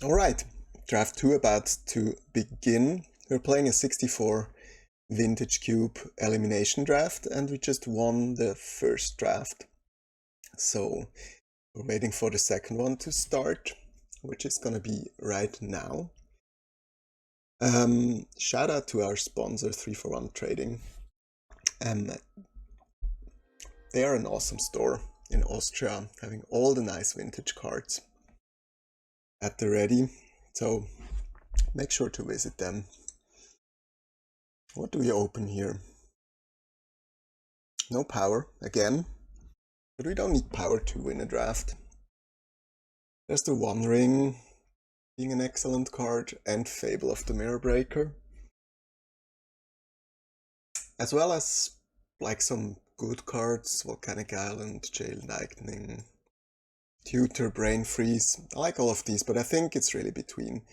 Alright, draft 2 about to begin. We're playing a 64 Vintage Cube elimination draft and we just won the first draft. So we're waiting for the second one to start, which is gonna be right now. Shout out to our sponsor 341 Trading. They are an awesome store in Austria, having all the nice vintage cards at the ready. So make sure to visit them. What do we open here? No power, again. But we don't need power to win a draft. There's the One Ring, being an excellent card, and Fable of the Mirror Breaker. As well as like some good cards, Volcanic Island, Jail Lightning, Tutor, Brain Freeze. I like all of these, but I think it's really between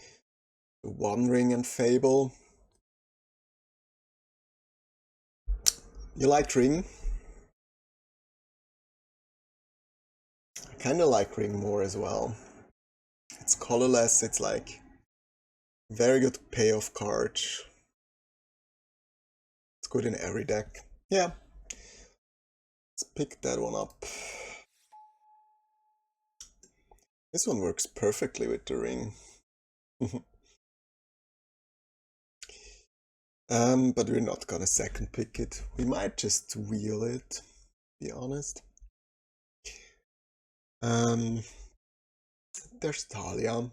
the One Ring and Fable. You like Ring? I kinda like Ring more as well. It's colorless, it's like very good payoff card. It's good in every deck. Yeah. Let's pick that one up. This one works perfectly with the ring. But we're not gonna second pick it. We might just wheel it, to be honest. There's Talia.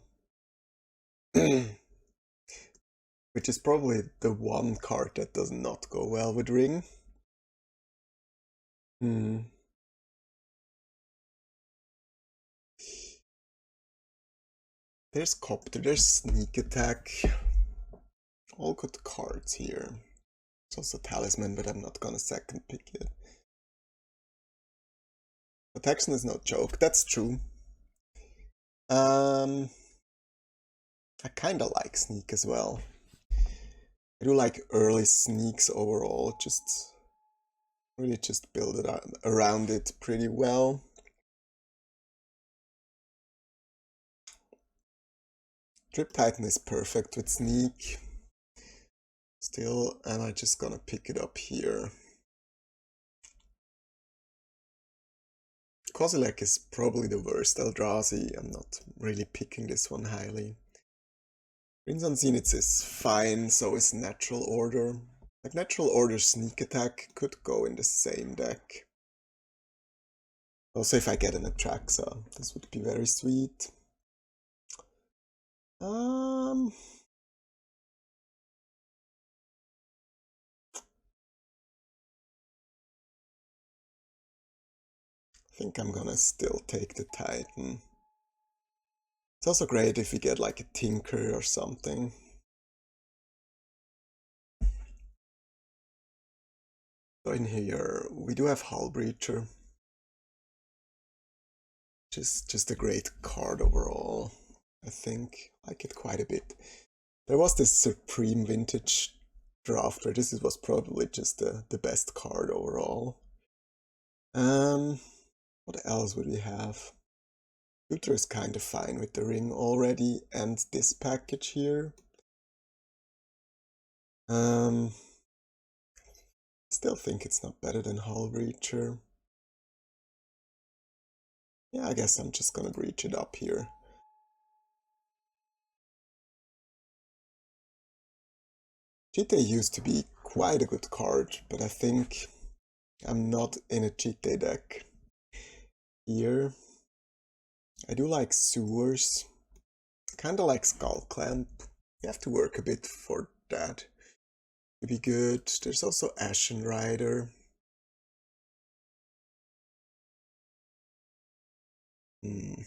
Which is probably the one card that does not go well with ring. There's Copter, there's Sneak Attack. All good cards here. It's also Talisman, but I'm not gonna second pick it. Protection is no joke, that's true. I kinda like Sneak as well. I do like early sneaks overall, just really just build it around it pretty well. Drip Titan is perfect with sneak. Still, am I just gonna pick it up here? Kozilek is probably the worst Eldrazi. I'm not really picking this one highly. Crimson Zenith is fine, so is Natural Order. Like Natural Order Sneak Attack could go in the same deck. Also if I get an Atraxa, this would be very sweet. I think I'm gonna still take the Titan. It's also great if we get like a Tinker or something. So in here, we do have Hull Breacher. Just a great card overall, I think. I like it quite a bit. There was this Supreme Vintage draft where this was probably just the best card overall. What else would we have? Tutor is kind of fine with the ring already, and this package here. Still think it's not better than Hull Breacher. Yeah, I guess I'm just gonna breach it up here. Cheat used to be quite a good card, but I think I'm not in a Cheat deck here. I do like Sewers. Kinda like Skull Clamp. You have to work a bit for that to be good. There's also Ashen Rider. I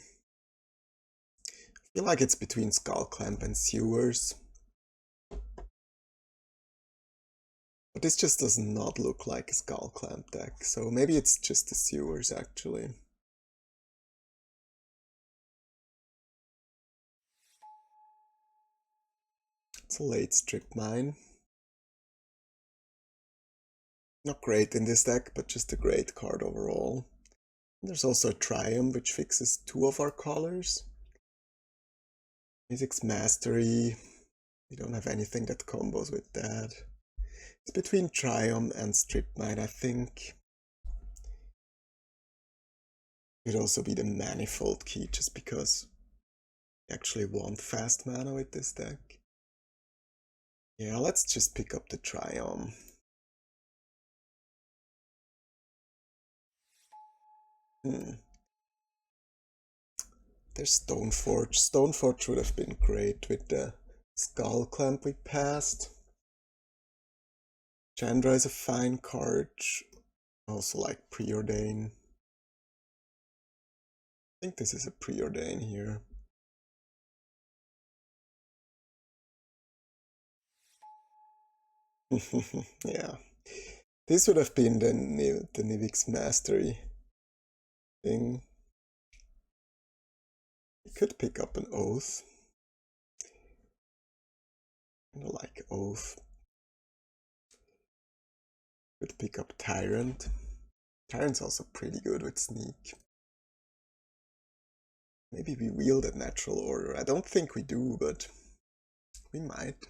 feel like it's between Skull Clamp and Sewers. But this just does not look like a Skull Clamp deck, so maybe it's just the Sewers actually. It's a late Strip Mine. Not great in this deck, but just a great card overall. And there's also a Triumph, which fixes two of our colors. Physics Mastery. We don't have anything that combos with that. It's between Triumph and Strip Mine, I think. Could also be the Manifold Key, just because we actually want fast mana with this deck. Yeah, let's just pick up the Triumph. There's Stoneforge. Stoneforge would have been great with the Skull Clamp we passed. Chandra is a fine card. Also like Preordain. I think this is a Preordain here. Yeah. This would have been the Nivix Mastery thing. You could pick up an Oath. I like Oath. Could pick up Tyrant. Tyrant's also pretty good with Sneak. Maybe we wield at Natural Order. I don't think we do, but we might.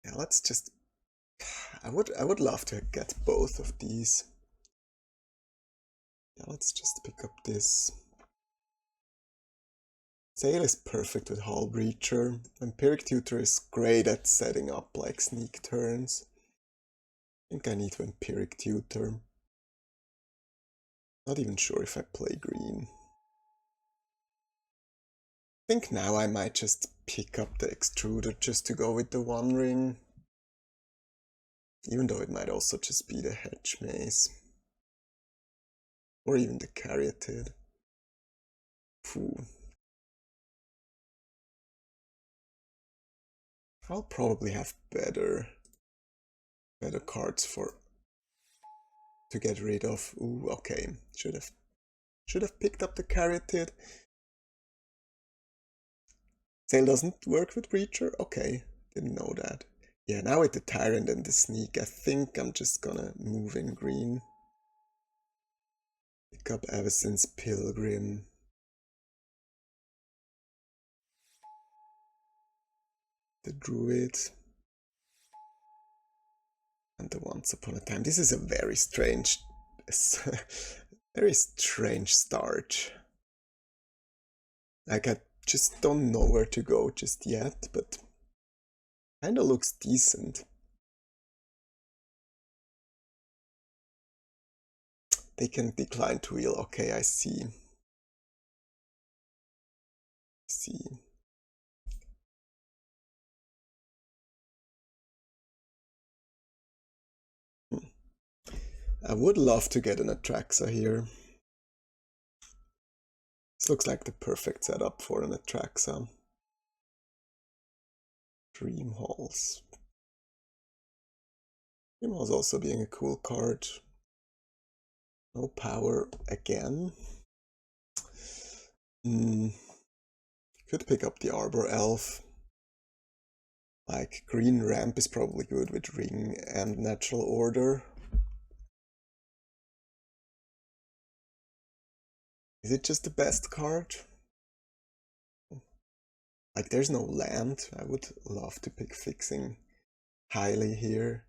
Yeah, let's just... I would love to get both of these. Yeah, let's just pick up this. Sail is perfect with Hull Breacher. Empiric Tutor is great at setting up like sneak turns. I think I need to Empiric Tutor. Not even sure if I play green. I think now I might just pick up the Extruder just to go with the One Ring. Even though it might also just be the Hedge Maze. Or even the Caryatid. Phew. I'll probably have better cards to get rid of. Ooh, okay. Should have picked up the Caryatid. Sail doesn't work with Breacher? Okay, didn't know that. Yeah, now with the Tyrant and the Sneak, I think I'm just gonna move in green. Pick up Avacyn's Pilgrim. The Druid. And the Once Upon a Time. This is a very strange start. Like, I just don't know where to go just yet, but kinda looks decent. They can decline to wheel. Okay, I see. I would love to get an Atraxa here. This looks like the perfect setup for an Atraxa. Dream Halls. Dream Halls also being a cool card. No power again. Could pick up the Arbor Elf. Like, green ramp is probably good with Ring and Natural Order. Is it just the best card? Like, there's no land. I would love to pick Fixing highly here.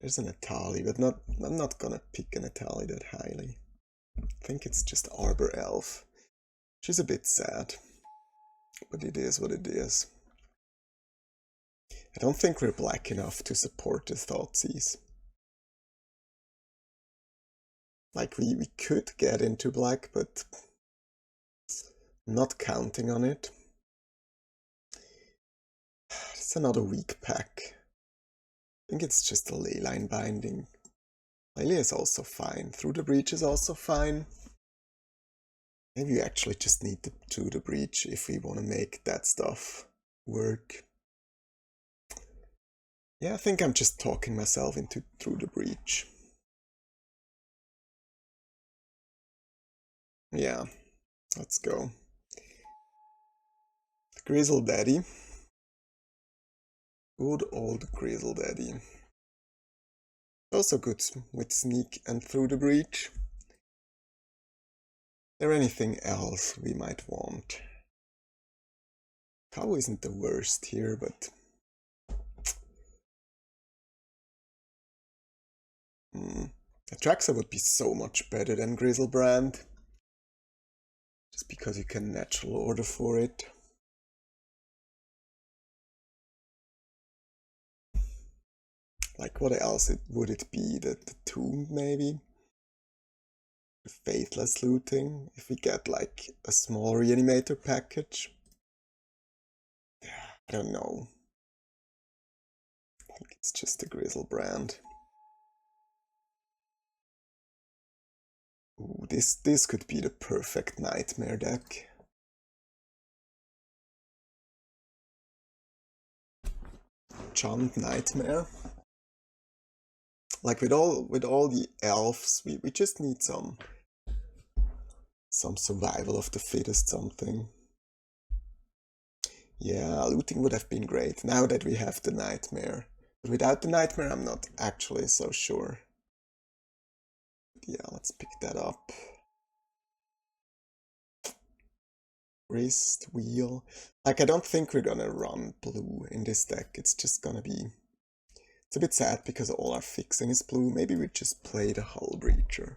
There's an Atali, but I'm not gonna pick an Atali that highly. I think it's just Arbor Elf, which is a bit sad. But it is what it is. I don't think we're black enough to support the Thoughtseize. Like, we could get into black, but I'm not counting on it. It's another weak pack. I think it's just a Leyline Binding. Leyline is also fine. Through the Breach is also fine. Maybe you actually just need to Through the Breach if we want to make that stuff work. Yeah, I think I'm just talking myself into Through the Breach. Yeah, let's go. Grizzle Daddy. Good old Grizzle Daddy. Also good with Sneak and Through the Breach. Is there anything else we might want? Cow isn't the worst here, but Atraxa would be so much better than Grizzlebrand, just because you can natural order for it. Like, what else would it be? The Tomb, maybe? The Faithless Looting, if we get like a small Reanimator package. I don't know. I think it's just a Grizzlebrand. Ooh, this could be the perfect Nightmare deck. Chant Nightmare. Like with all the elves, we just need some survival of the fittest something. Yeah, looting would have been great now that we have the Nightmare. But without the Nightmare, I'm not actually so sure. Yeah, let's pick that up. Wrist, wheel. Like, I don't think we're gonna run blue in this deck. It's just gonna be... It's a bit sad because all our fixing is blue. Maybe we just play the Hull Breacher.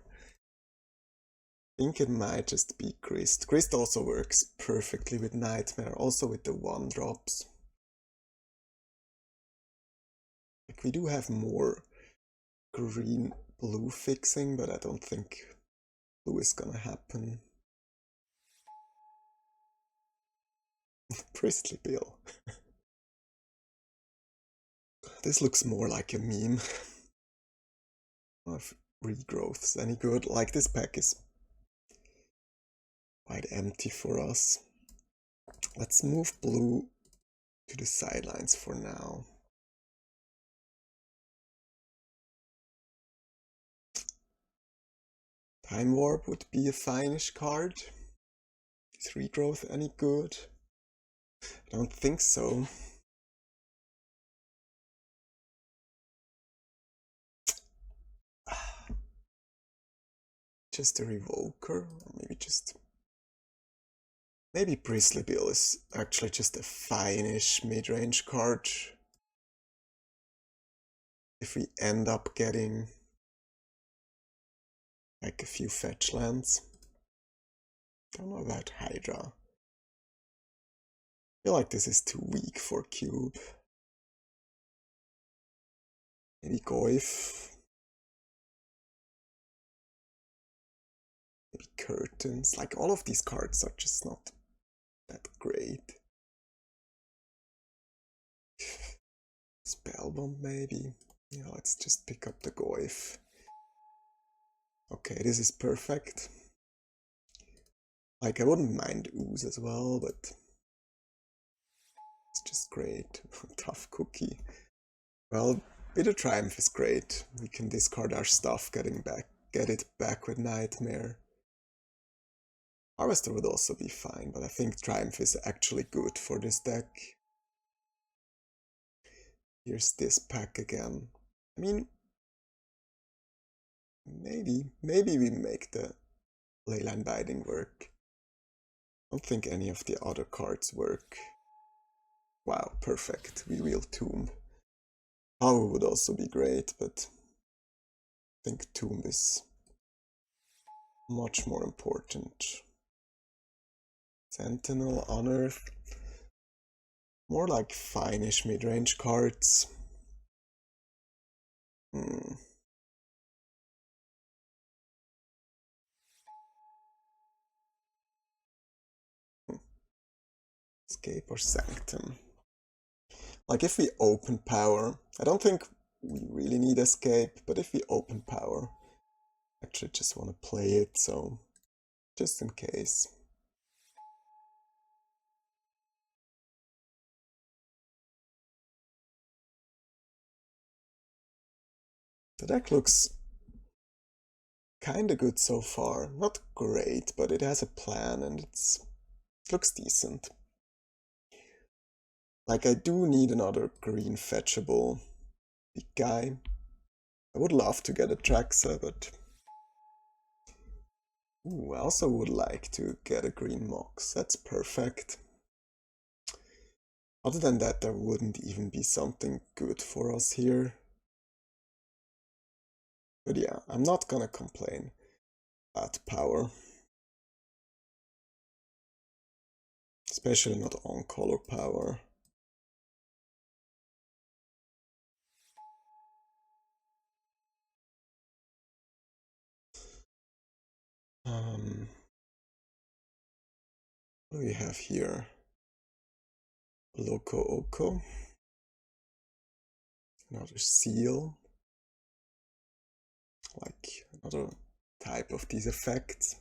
I think it might just be Grist. Grist also works perfectly with Nightmare, also with the 1-drops. Like, we do have more green-blue fixing, but I don't think blue is gonna happen. Priestly Bill. This looks more like a meme. If regrowth's any good. Like, this pack is quite empty for us. Let's move blue to the sidelines for now. Time Warp would be a fine-ish card. Is regrowth any good? I don't think so. Just a Revoker? Or maybe just... Maybe Priestly Bill is actually just a fine-ish mid-range card. If we end up getting like a few fetch lands. Don't know about Hydra. I feel like this is too weak for Cube. Maybe Goyf. Maybe Curtains. Like, all of these cards are just not that great. Spellbomb maybe. Yeah, let's just pick up the Goyf. Okay, this is perfect. Like, I wouldn't mind Ooze as well, but it's just great. Tough cookie. Well, Bitter Triumph is great. We can discard our stuff, get it back with Nightmare. Harvester would also be fine, but I think Triumph is actually good for this deck. Here's this pack again. I mean, maybe we make the Leyline Binding work. I don't think any of the other cards work. Wow, perfect. We will Tomb. Power would also be great, but I think Tomb is much more important. Sentinel, Unearth. More like fine-ish mid-range cards. Escape or Sanctum. Like, if we open Power, I don't think we really need Escape, but if we open Power, I actually just want to play it, so just in case. The deck looks kinda good so far. Not great, but it has a plan and it looks decent. Like, I do need another green fetchable big guy. I would love to get a Traxa, but... Ooh, I also would like to get a green Mox. That's perfect. Other than that, there wouldn't even be something good for us here. But yeah, I'm not gonna complain about power. Especially not on color power. What do we have here? Loco Oko. Another seal. Like another type of these effects.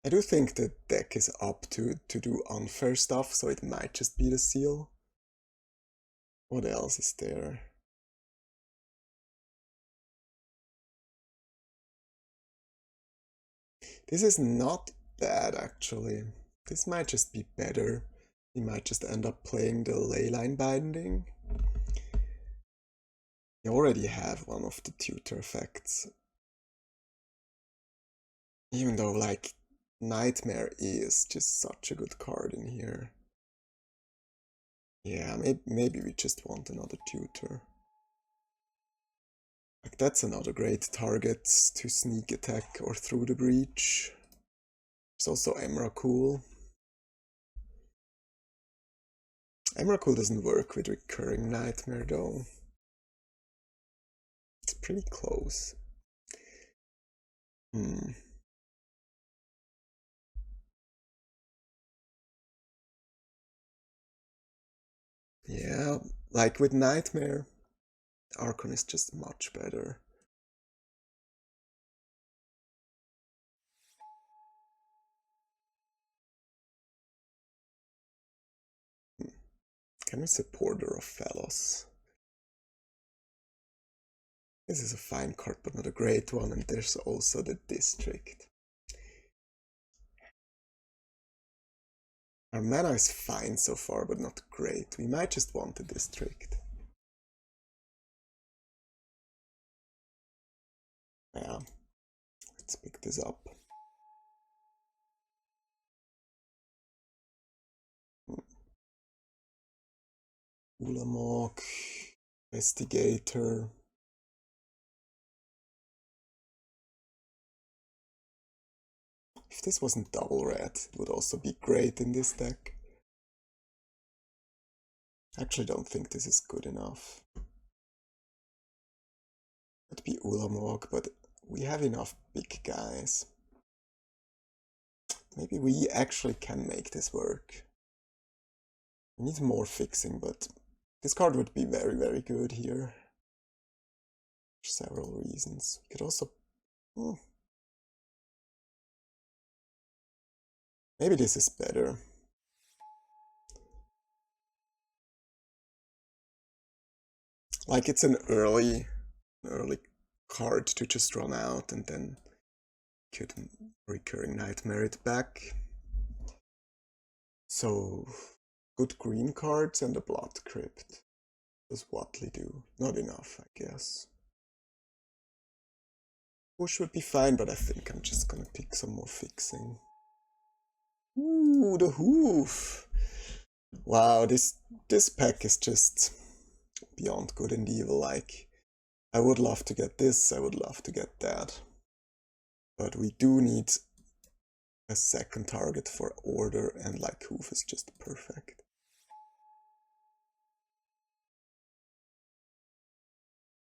I do think the deck is up to do unfair stuff, so it might just be the seal. What else is there? This is not bad, actually. This might just be better. We might just end up playing the Leyline Binding. We already have one of the tutor effects. Even though, like, Nightmare is just such a good card in here. Yeah, maybe we just want another tutor. Like, that's another great target to sneak attack or through the breach. There's also Emrakul. Emrakul doesn't work with recurring Nightmare though. It's pretty close. Yeah, like with Nightmare, Archon is just much better. Can we Supporter of Fellows? This is a fine card, but not a great one, and there's also the District. Our mana is fine so far, but not great. We might just want the District. Yeah, let's pick this up. Ulamog, Investigator. If this wasn't double red, it would also be great in this deck. I actually don't think this is good enough. It'd be Ulamog, but we have enough big guys. Maybe we actually can make this work. We need more fixing, but this card would be very, very good here. For several reasons. We could also... Maybe this is better. Like, it's an early card to just run out and then could recurring Nightmare it back. So, good green cards and a Blood Crypt. Does Watley do? Not enough, I guess. Push would be fine, but I think I'm just gonna pick some more fixing. Ooh, the Hoof! Wow, this pack is just beyond good and evil. Like, I would love to get this, I would love to get that. But we do need a second target for Order, and like Hoof is just perfect.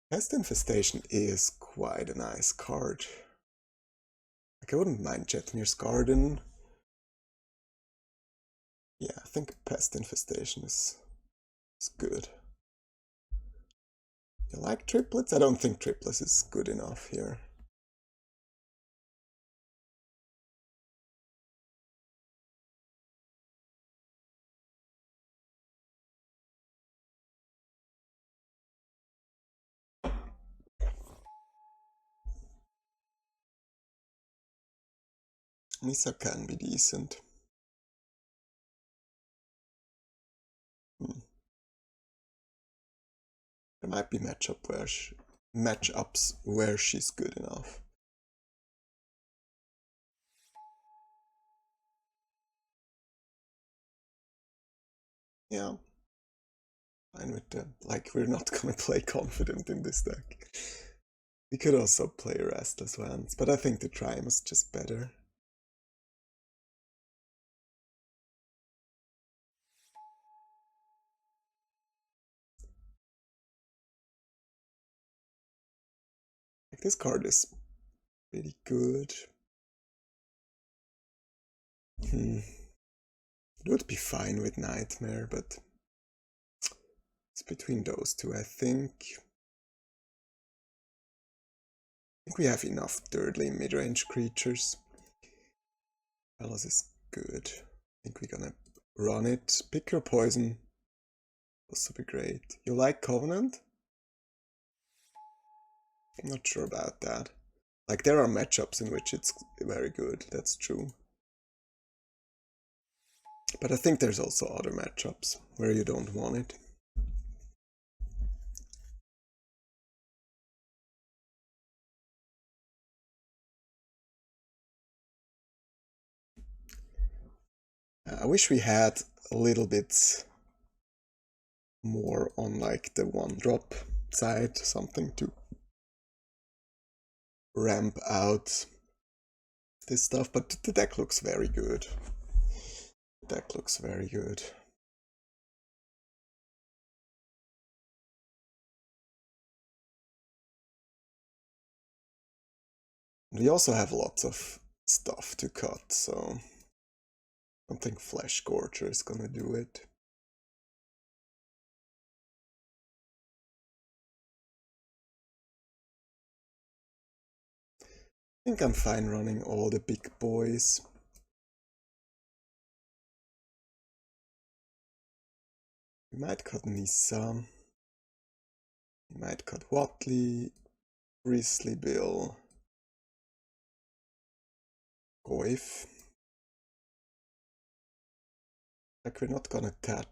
Pest Infestation is quite a nice card. Like, I wouldn't mind Jetmir's Garden. Yeah, I think Pest Infestation is good. You like Triplets? I don't think Triplets is good enough here. Nissa can be decent. There might be matchups where she's good enough. Yeah, fine with that. Like, we're not gonna play confident in this deck. We could also play Restless Lands, but I think the Triumph is just better. Like, this card is pretty good. It would be fine with Nightmare, but it's between those two, I think. I think we have enough thirdly mid-range creatures. Palace is good. I think we're gonna run it. Pick your poison. Also be great. You like Covenant? I'm not sure about that. Like, there are matchups in which it's very good, that's true. But I think there's also other matchups where you don't want it. I wish we had a little bit more on like the one drop side, something to ramp out this stuff, but the deck looks very good. The deck looks very good. We also have lots of stuff to cut, so I don't think Flesh Gorger is gonna do it. I think I'm fine running all the big boys. We might cut Nissa. We might cut Watley, Grizzly Bill, Goif. Like, we're not gonna tap.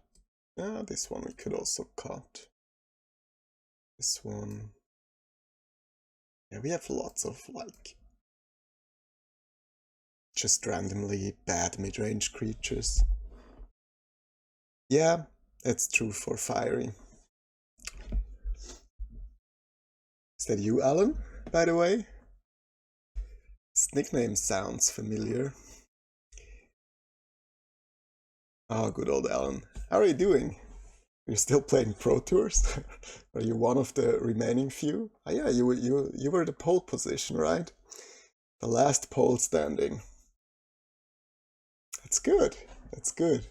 Yeah, this one we could also cut. This one. Yeah, we have lots of, like, just randomly bad mid-range creatures. Yeah, that's true for Fiery. Is that you, Alan, by the way? His nickname sounds familiar. Oh, good old Alan. How are you doing? You're still playing Pro Tours? Are you one of the remaining few? Oh, yeah, you were the pole position, right? The last pole standing. That's good. That's good.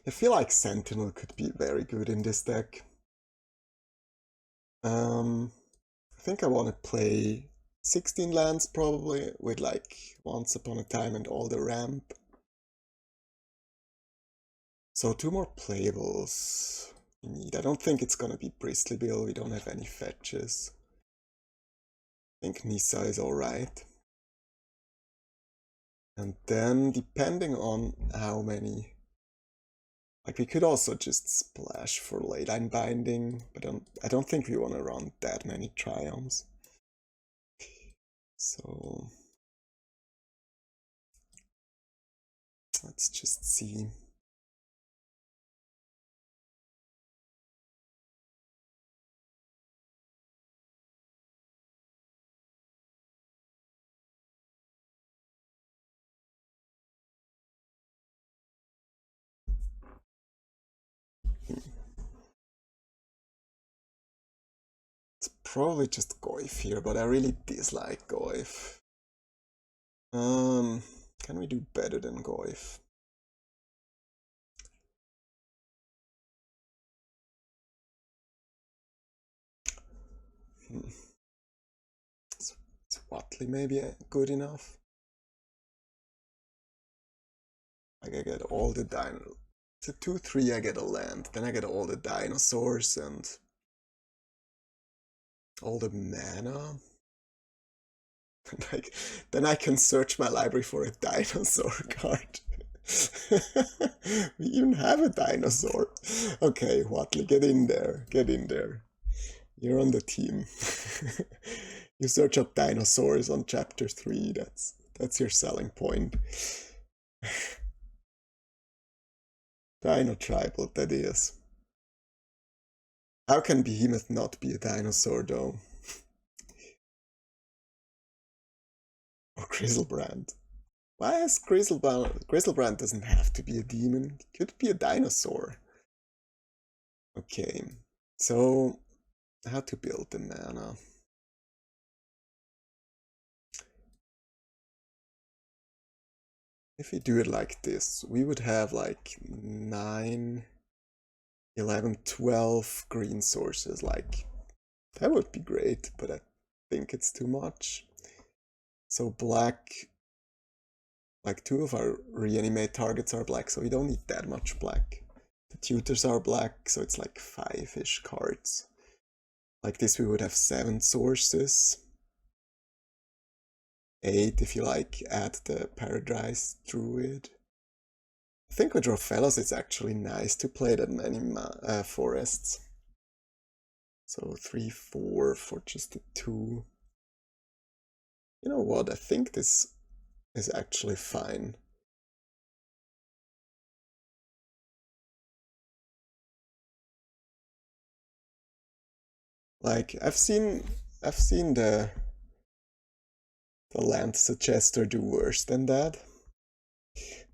I feel like Sentinel could be very good in this deck. I think I want to play 16 lands probably with like Once Upon a Time and all the ramp. So 2 more playables we need. I don't think it's gonna be Priestly Bill, we don't have any fetches. I think Nissa is alright. And then depending on how many, like, we could also just splash for Leyline Binding, but I don't think we want to run that many Triumphs. So let's just see. It's probably just Goif here, but I really dislike Goif. Can we do better than Goif? Is Watley maybe good enough? Like, I get all the dino. It's a 2/3, I get a land. Then I get all the dinosaurs and all the mana. Like, then I can search my library for a dinosaur card. We even have a dinosaur. Okay, Watley, get in there. Get in there. You're on the team. You search up dinosaurs on chapter 3. That's your selling point. Dino tribal, that is. How can Behemoth not be a dinosaur, though? Or Grizzlebrand. Why is Grizzlebrand? Grizzlebrand doesn't have to be a demon. It could be a dinosaur. Okay, so how to build the mana? If we do it like this, we would have like 9, 11, 12 green sources. Like, that would be great, but I think it's too much. So black, like 2 of our reanimate targets are black, so we don't need that much black. The tutors are black, so it's like 5-ish cards. Like this we would have 7 sources. 8 if you like add the Paradise Druid. I think with Rofellos it's actually nice to play that many forests. So 3, 4 for just the 2. You know what, I think this is actually fine. Like I've seen the land suggester do worse than that.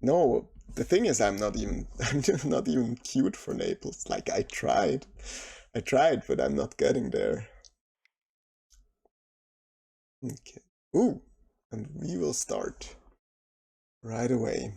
No, the thing is I'm not even cute for Naples. Like I tried, but I'm not getting there. Okay. Ooh, and we will start right away.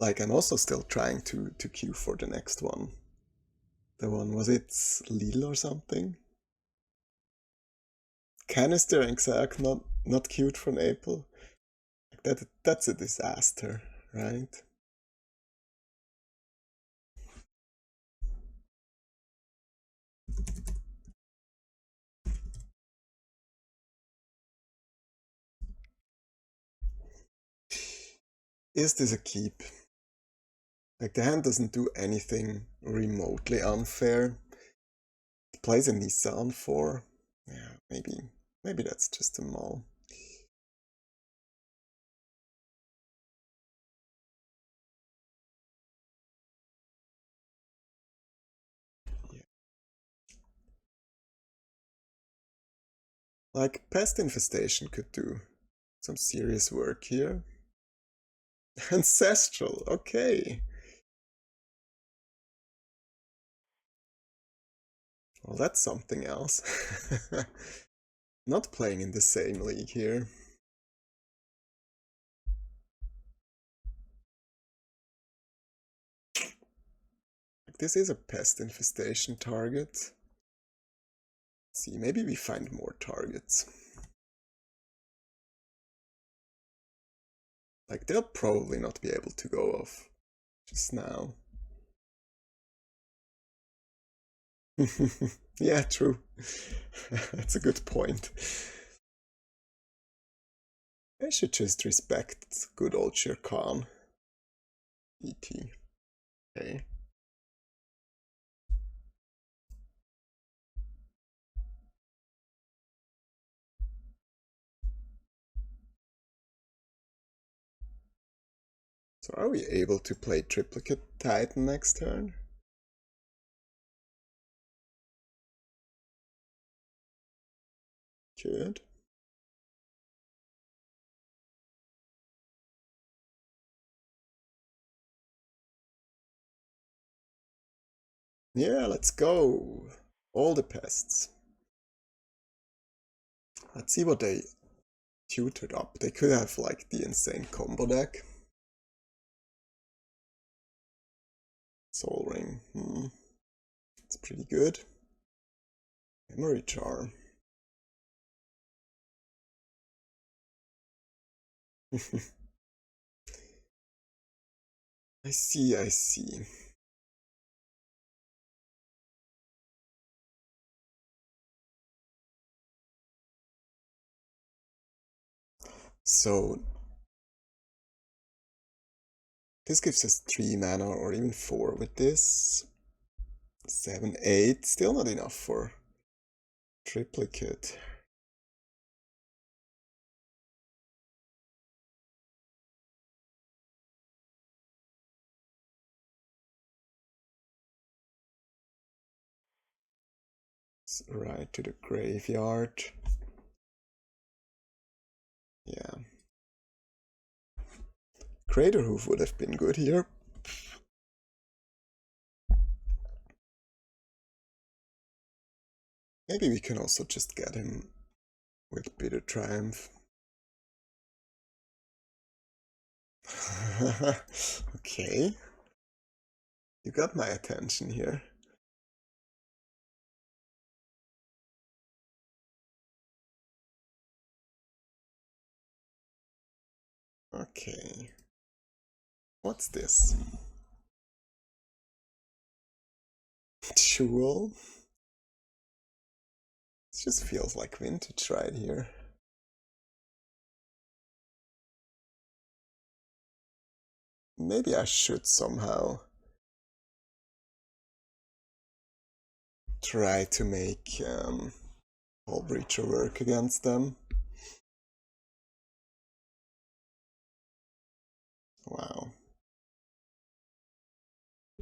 Like I'm also still trying to queue for the next one. The one, was it Lille or something? Canister exact, not cute for Naples. Like that's a disaster, right? Is this a keep? Like the hand doesn't do anything remotely unfair. It plays a Nissa on 4. Yeah, maybe that's just a mall. Yeah. Like Pest Infestation could do some serious work here. Ancestral, okay. Well, that's something else. Not playing in the same league here. This is a pest infestation target. Let's see, maybe we find more targets. Like, they'll probably not be able to go off just now. Yeah, true. That's a good point. I should just respect good old Shir Kahn. E.T. Okay. So are we able to play Triplicate Titan next turn? Good. Yeah, let's go. All the pests. Let's see what they tutored up. They could have like the insane combo deck. Soul Ring. It's pretty good. Memory Jar. I see, I see. So this gives us 3 mana or even 4 with this. 7, 8, still not enough for triplicate. It's right to the graveyard. Yeah. Crater Hoof would have been good here. Maybe we can also just get him with Bitter Triumph. Okay. You got my attention here. Okay. What's this? Jewel? It just feels like vintage right here. Maybe I should somehow try to make Hull Breacher work against them. Wow.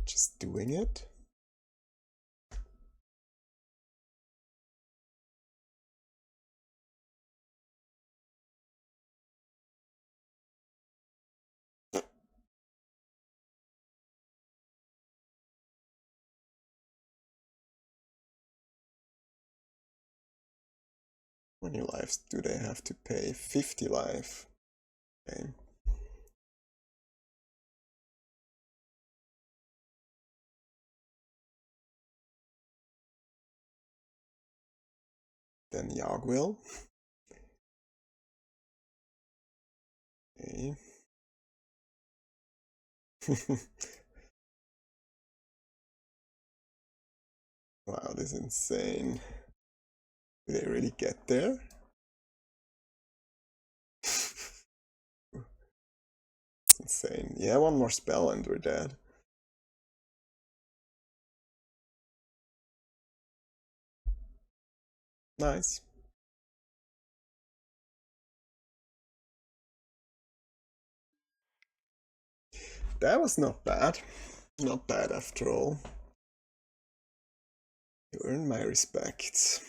Just doing it? How many lives do they have to pay? 50 life. Okay. Then Yagwil. Okay. Wow, this is insane. Do they really get there? It's insane. Yeah, one more spell and we're dead. Nice. That was not bad. Not bad after all. You earned my respect.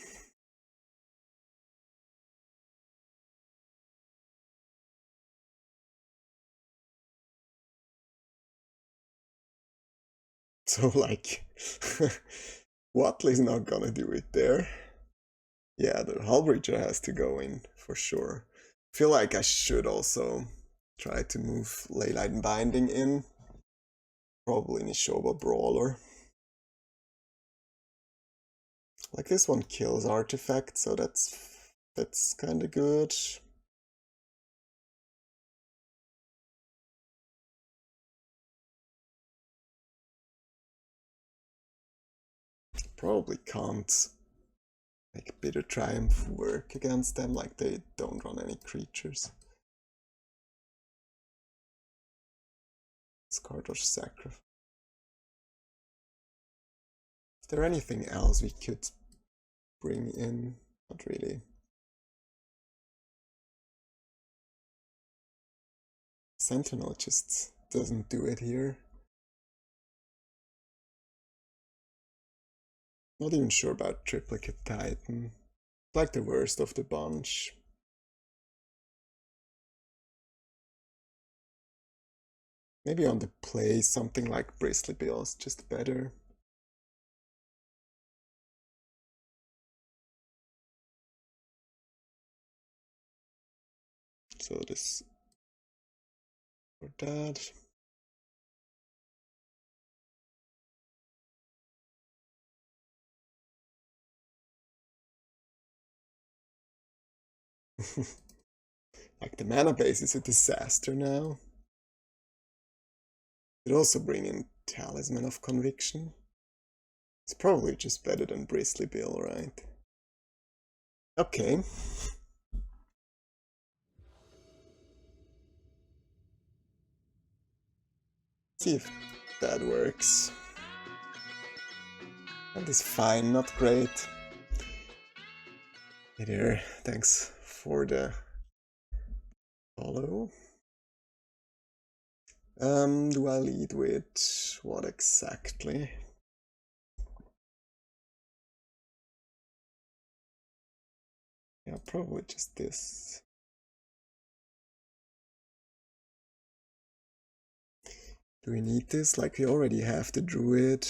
So, like, Watley's not gonna do it there. Yeah, the Hullbreacher has to go in for sure. Feel like I should also try to move Leyline Binding in. Probably Nishoba Brawler. Like this one kills artifacts, so that's kind of good. Probably can't make Bitter Triumph work against them, like they don't run any creatures. Discard or sacrifice. Is there anything else we could bring in? Not really. Sentinel just doesn't do it here. Not even sure about Triplicate Titan. Like the worst of the bunch. Maybe on the play something like Bristly Bill is just better. So this for that. Like the mana base is a disaster now. Could also bring in Talisman of Conviction. It's probably just better than Bristly Bill, right? Okay. See if that works. That is fine, not great. Hey there, thanks for the follow. Do I lead with what exactly? Yeah, probably just this. Do we need this? Like, we already have the druid.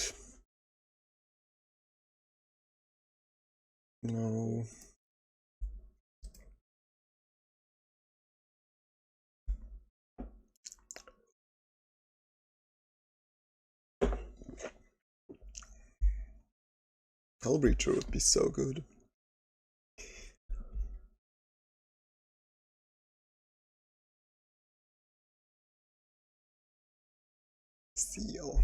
No. Hellbreacher would be so good. Seal.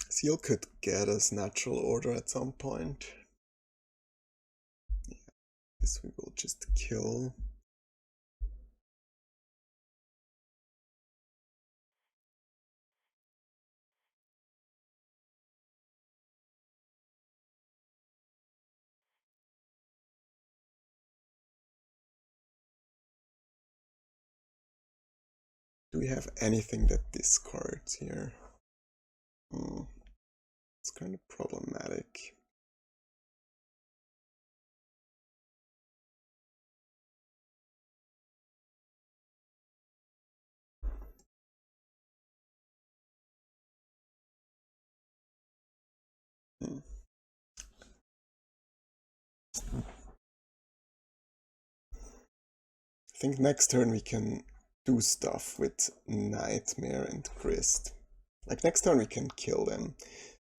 Seal could get us natural order at some point. This we will just kill. Do we have anything that discards here? It's kind of problematic. I think next turn we can do stuff with Nightmare and Grist. Like, next turn we can kill them.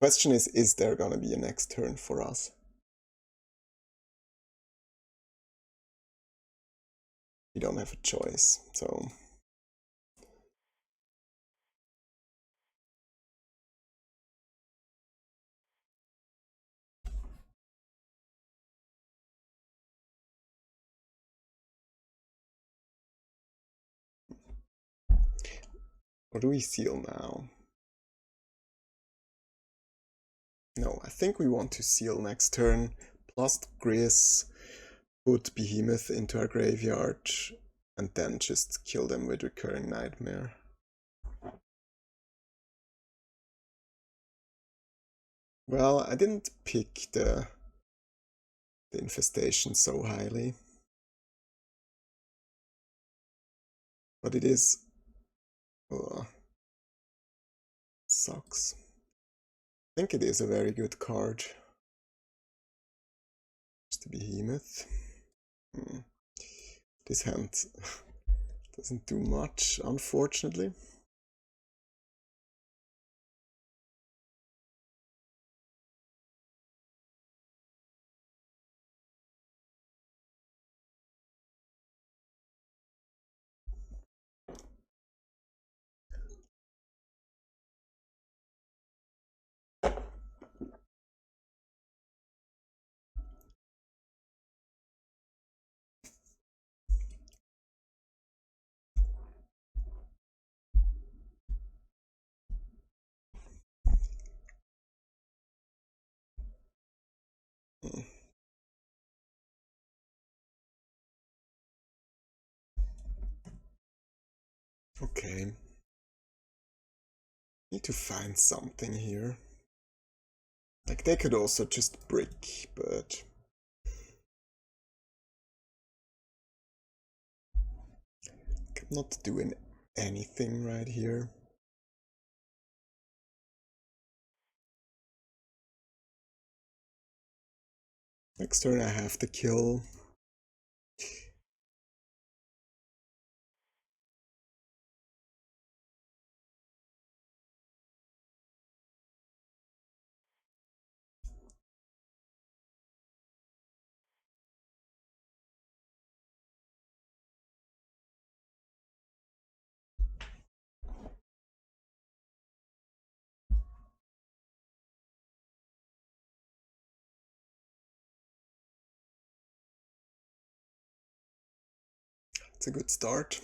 Question is there gonna be a next turn for us? We don't have a choice, so... Or do we seal now? No, I think we want to seal next turn, plus Gris, put Behemoth into our graveyard, and then just kill them with Recurring Nightmare. Well, I didn't pick the infestation so highly. But it is... sucks. I think it is a very good card. Just a Behemoth. This hand doesn't do much, unfortunately. Okay. Need to find something here. Like, they could also just brick, but... I'm not doing anything right here. Next turn I have to kill. It's a good start.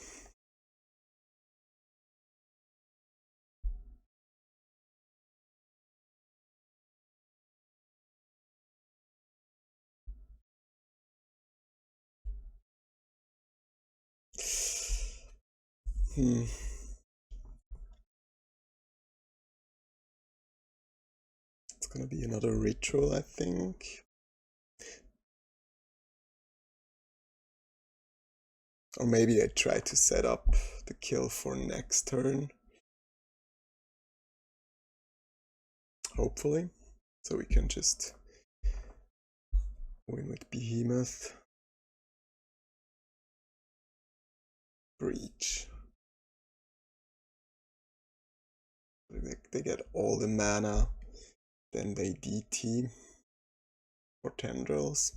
It's gonna be another ritual, I think. Or maybe I try to set up the kill for next turn. Hopefully. So we can just win with Behemoth. Breach. They get all the mana, then they DT for tendrils.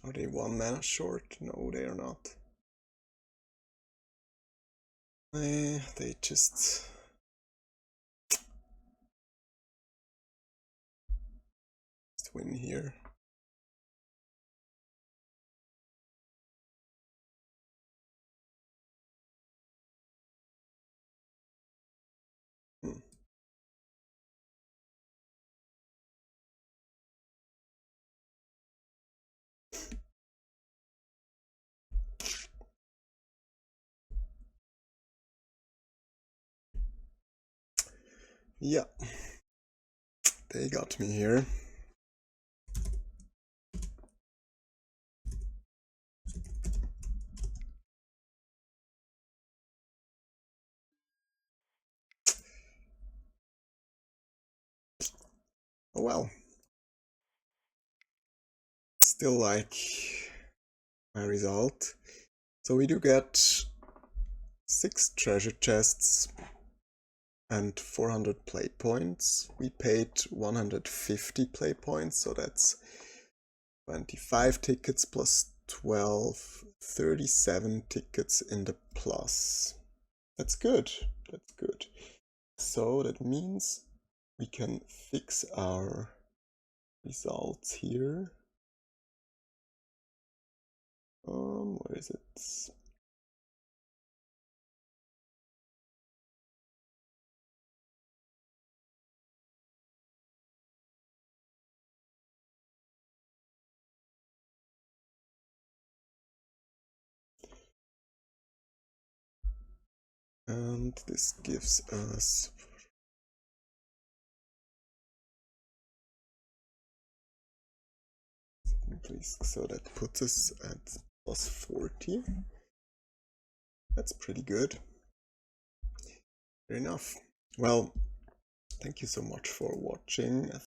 Are they 1 mana short? No, they are not. They just win here. Yeah, they got me here. Oh well. Still like my result. So we do get 6 treasure chests and 400 play points. We paid 150 play points, so that's 25 tickets plus 12, 37 tickets in the plus. That's good, that's good. So that means we can fix our results here. Where is it? And this gives us so that puts us at plus 40. That's pretty good. Fair enough. Well, thank you so much for watching.